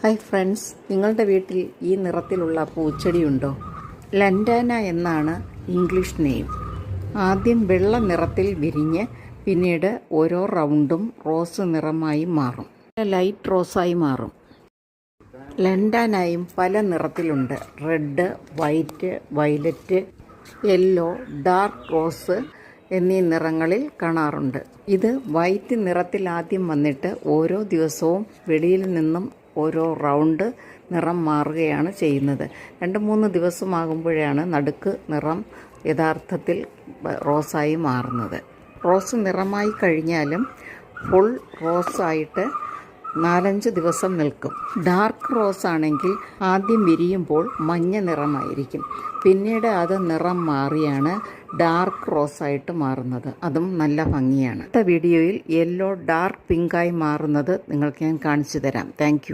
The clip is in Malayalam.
ഹായ് ഫ്രണ്ട്സ്, നിങ്ങളുടെ വീട്ടിൽ ഈ നിറത്തിലുള്ള പൂച്ചെടിയുണ്ടോ? ലൻഡാന എന്നാണ് ഇംഗ്ലീഷ് നെയിം. ആദ്യം വെള്ള നിറത്തിൽ വിരിഞ്ഞ് പിന്നീട് ഓരോ റൗണ്ടും റോസ് നിറമായി മാറും, ലൈറ്റ് റോസായി മാറും. ലൻഡാനായും പല നിറത്തിലുണ്ട്. Red, white, violet, yellow, dark rose എന്നീ നിറങ്ങളിൽ കാണാറുണ്ട്. ഇത് വൈറ്റ് നിറത്തിൽ ആദ്യം വന്നിട്ട് ഓരോ ദിവസവും വെളിയിൽ നിന്നും ഓരോ റൗണ്ട് നിറം മാറുകയാണ് ചെയ്യുന്നത്. 2-3 ദിവസമാകുമ്പോഴാണ് നടുക്ക് നിറം യഥാർത്ഥത്തിൽ റോസായി മാറുന്നത്. റോസ് നിറമായി കഴിഞ്ഞാലും ഫുൾ റോസായിട്ട് 4-5 ദിവസം നിൽക്കും. ഡാർക്ക് റോസ് ആണെങ്കിൽ ആദ്യം വിരിയുമ്പോൾ മഞ്ഞ നിറമായിരിക്കും. പിന്നീട് അത് നിറം മാറിയാണ് ഡാർക്ക് റോസായിട്ട് മാറുന്നത്. അതും നല്ല ഭംഗിയാണ്. അടുത്ത വീഡിയോയിൽ യെല്ലോ ഡാർക്ക് പിങ്കായി മാറുന്നത് നിങ്ങൾക്ക് ഞാൻ കാണിച്ചു തരാം. താങ്ക്